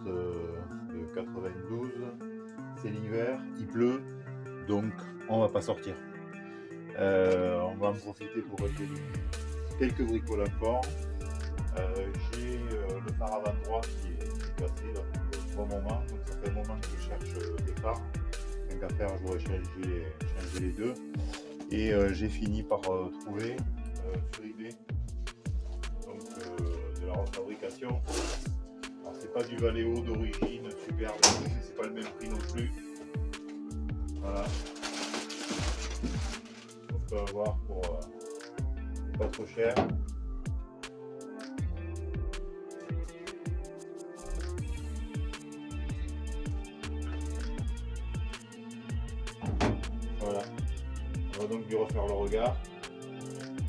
de 92, c'est l'hiver, il pleut, donc on va pas sortir. On va en profiter pour régler quelques bricoles encore. J'ai le phare avant droit qui est cassé là, depuis un bon moment, donc ça fait un moment que je cherche des phares. Tant qu'à faire, j'aurais changé les deux. Et j'ai fini par trouver sur eBay donc, de la refabrication. Alors c'est pas du Valeo d'origine superbe, mais c'est pas le même prix non plus. Voilà. On peut avoir pour pas trop cher. Voilà. On va donc lui refaire le regard.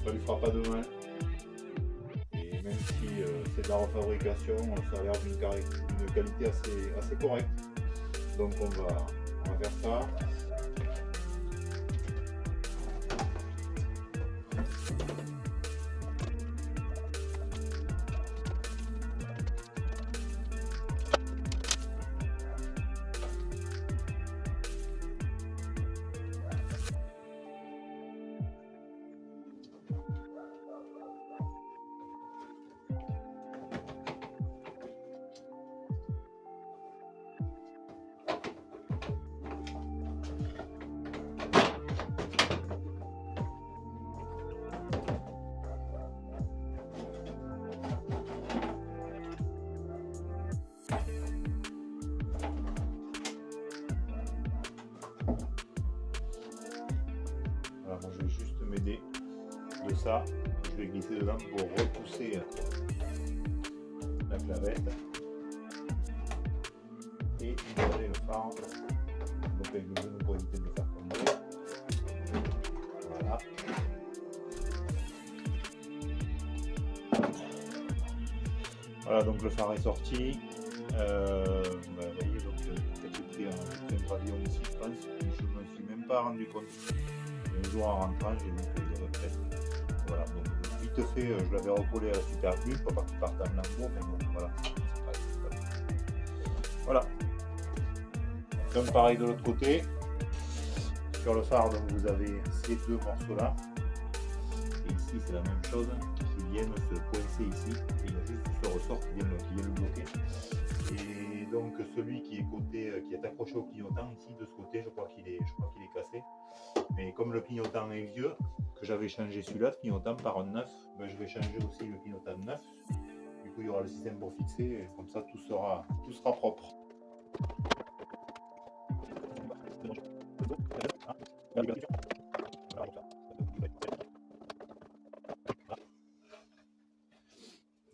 Ça lui fera pas de mal. Et même si c'est de la refabrication, ça a l'air d'une qualité assez correcte. Donc on va faire ça. Voilà, moi je vais juste m'aider de ça. Je vais glisser dedans pour repousser la clavette et installer le phare. Donc avec le genou pour éviter de le faire tomber. Voilà. Voilà, donc le phare est sorti. Vous voyez, donc j'ai pris un gravillon ici, je pense. Je ne me suis même pas rendu compte. Un jour en rentrant, j'ai vu qu'il y avait presque. Voilà, donc vite fait, je l'avais recollé à la super glue pour pas qu'il parte en lambeau, mais bon, voilà. Voilà. Comme pareil de l'autre côté. Sur le phare, donc vous avez ces deux morceaux là. Et ici, c'est la même chose. Ils viennent se coincer ici. Et il y a juste ce ressort qui vient le bloquer. Et donc celui qui est accroché au clignotant ici de ce côté, je crois qu'il est cassé. Mais comme le clignotant est vieux, que j'avais changé celui-là de clignotant par un neuf, ben je vais changer aussi le clignotant neuf. Du coup il y aura le système pour fixer, et comme ça tout sera propre.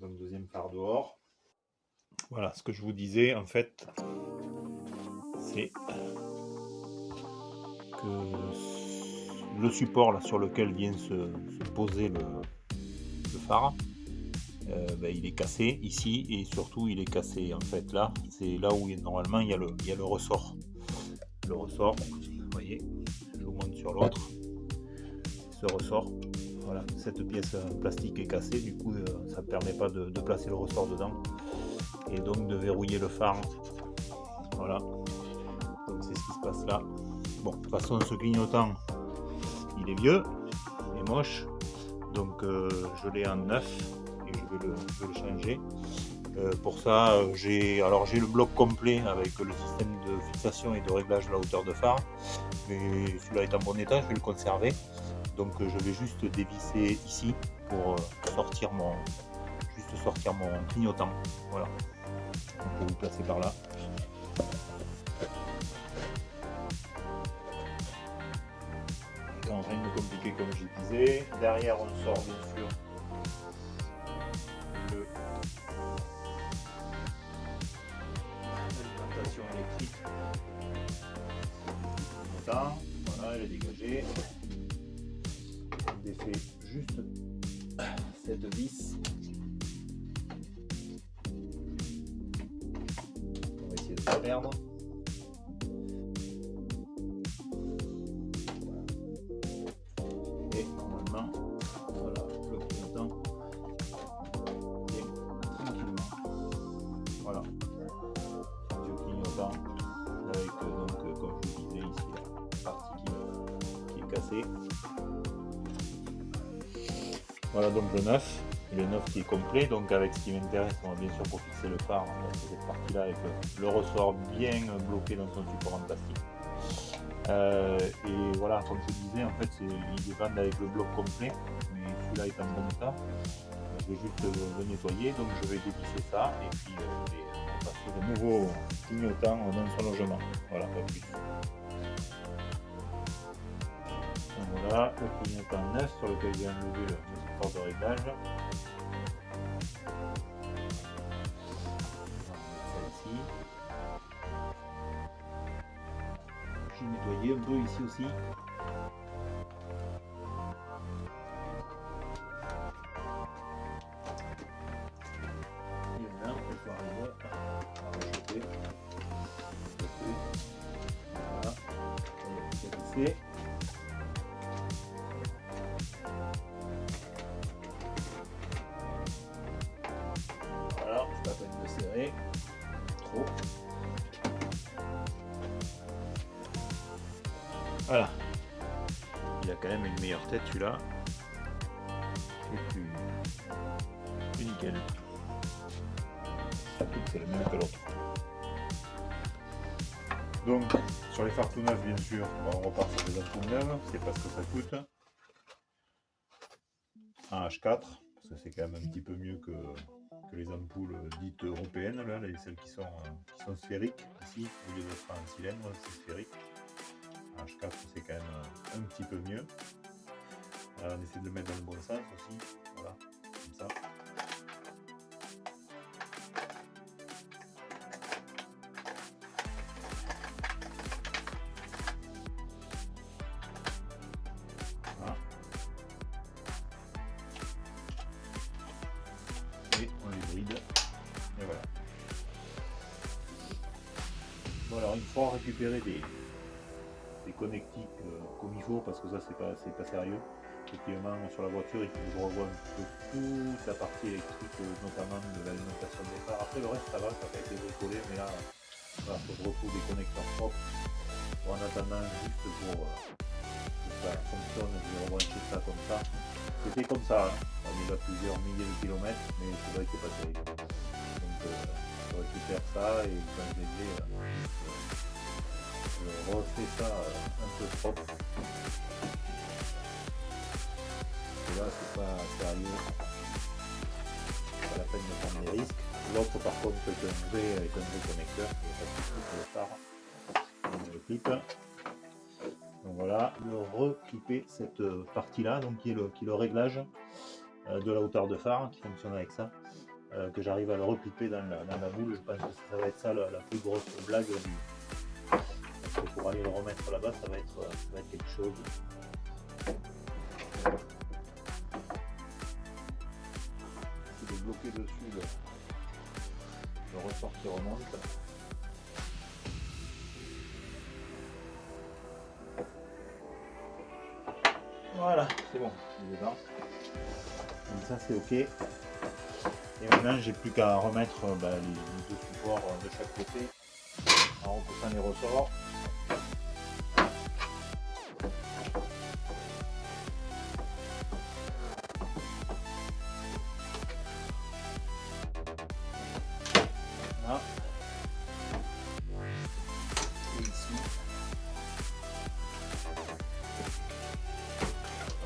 Donc deuxième phare dehors. Voilà ce que je vous disais en fait, c'est que le support là sur lequel vient se poser le phare, il est cassé ici et surtout il est cassé en fait là. C'est là où normalement il y a le ressort. Le ressort, vous voyez, je vous montre sur l'autre. Ce ressort, voilà, cette pièce plastique est cassée, du coup ça ne permet pas de placer le ressort dedans et donc de verrouiller le phare. Voilà, donc c'est ce qui se passe là. Bon, de toute façon ce clignotant il est vieux, il est moche, donc je l'ai en neuf et je vais le changer. Pour ça j'ai le bloc complet avec le système de fixation et de réglage de la hauteur de phare, mais celui-là est en bon état, je vais le conserver. Donc je vais juste dévisser ici pour sortir mon clignotant. Voilà, on peut vous placer par là. Rien de compliqué comme je disais. Derrière on sort bien sûr l'alimentation électrique. Voilà, elle est dégagée. On défait juste cette vis. On va essayer de ne pas perdre. Et normalement, voilà, le clignotant vient tranquillement. Voilà. cassé. Voilà donc le neuf. Le neuf qui est complet, donc avec ce qui m'intéresse, on va bien sûr pour fixer le phare, c'est cette partie là avec le ressort bien bloqué dans son support en plastique. Et voilà, comme je disais, en fait ils vendent avec le bloc complet, mais celui-là est en bon état. Je vais juste le nettoyer, donc je vais dévisser ça et puis je vais passer de nouveau clignotant dans son logement. Voilà, pas plus. Donc voilà, le clignotant neuf sur lequel j'ai enlevé le support de réglage. J'ai nettoyé un peu ici aussi. Et maintenant, je vais arriver à rajouter. Voilà, on va voilà, c'est pas peine de serrer trop. Voilà. Il a quand même une meilleure tête celui-là. Et plus nickel. Surtout que c'est le même que l'autre. Donc sur les phares tout neufs bien sûr, on repart sur les ampoules neuves, c'est pas ce que ça coûte. Un H4, parce que c'est quand même un petit peu mieux que les ampoules dites européennes, là, celles qui sont sphériques. Ici, au lieu d'être en cylindre, c'est sphérique. Un H4 c'est quand même un petit peu mieux. Alors, on essaie de le mettre dans le bon sens aussi, voilà, comme ça. Voilà. Et on les bride, et voilà. Bon alors une fois récupéré des connectiques comme il faut, parce que ça c'est pas sérieux. Effectivement sur la voiture il faut que je revoie un petit peu toute la partie électrique, notamment de l'alimentation des phares. Après le reste ça va, ça n'a pas été bricolé, mais là il faut que je retrouve des connecteurs propres. En attendant juste pour que ça fonctionne, je vais rebrancher ça comme ça. C'était comme ça, hein. On est à plusieurs milliers de kilomètres, mais c'est vrai que c'est pas terrible. Donc je récupère ça et quand je les ai, je refais ça un peu propre. Et là c'est pas sérieux, pas la peine de prendre des risques. L'autre par contre est un vrai connecteur, il n'y a pas de souci pour le phare. On le clip. Donc voilà, le reclipper cette partie là, donc qui est le réglage de la hauteur de phare, qui fonctionne avec ça, que j'arrive à le reclipper dans la boule. Je pense que ça va être ça la plus grosse blague du... Parce que pour aller le remettre là-bas, ça va être quelque chose. Essayer de bloquer dessus le ressort qui remonte. Voilà, c'est bon, il est dedans. Donc ça c'est ok. Et maintenant j'ai plus qu'à remettre les deux supports de chaque côté en repoussant les ressorts. Voilà. Et ici.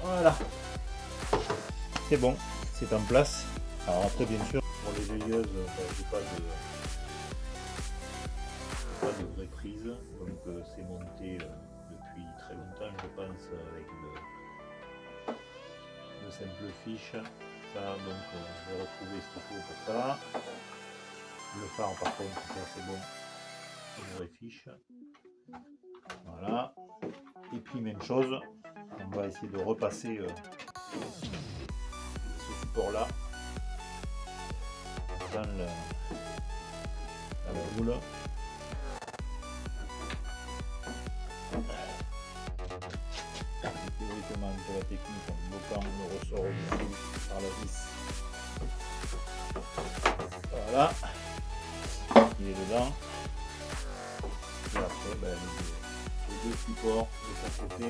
Voilà. C'est bon, c'est en place. Alors après bien sûr pour les veilleuses, j'ai pas de vraie prise, donc c'est monté depuis très longtemps je pense avec de simples fiches. Ça donc je vais retrouver ce qu'il faut pour ça. Le phare par contre ça c'est bon, une vraie fiche. Voilà. Et puis même chose, on va essayer de repasser ce support là dans la boule. Théoriquement pour la technique en bloquant le ressort au-dessus par la vis. Voilà, il est dedans. Et après les deux supports de chaque côté.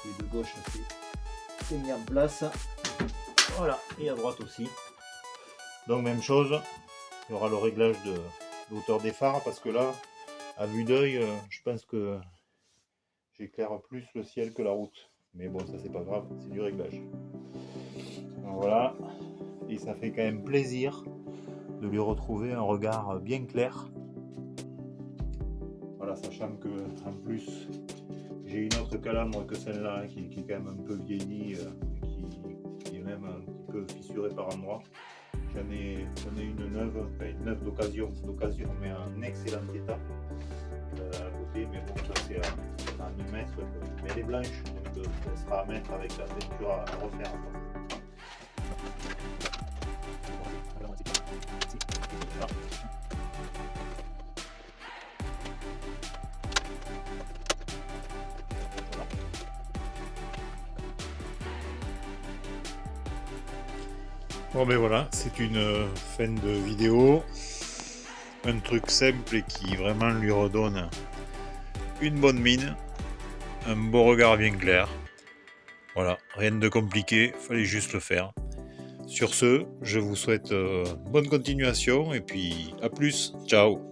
Et de gauche, c'est mis en place. Voilà, et à droite aussi. Donc même chose, il y aura le réglage de l'auteur des phares, parce que là, à vue d'œil, je pense que j'éclaire plus le ciel que la route. Mais bon, ça c'est pas grave, c'est du réglage. Donc voilà, et ça fait quand même plaisir de lui retrouver un regard bien clair. Voilà, sachant que en plus j'ai une autre calandre que celle-là qui est quand même un peu vieillie, qui est même un petit peu fissurée par endroits. J'en ai une neuve, enfin une neuve d'occasion, mais en excellent état à côté, mais bon, ça c'est à y mettre, mais elle est blanche, donc elle sera à mettre avec la peinture à refaire. Bon ben voilà, c'est une fin de vidéo, un truc simple et qui vraiment lui redonne une bonne mine, un beau regard bien clair. Voilà, rien de compliqué, fallait juste le faire. Sur ce, je vous souhaite bonne continuation et puis à plus, ciao.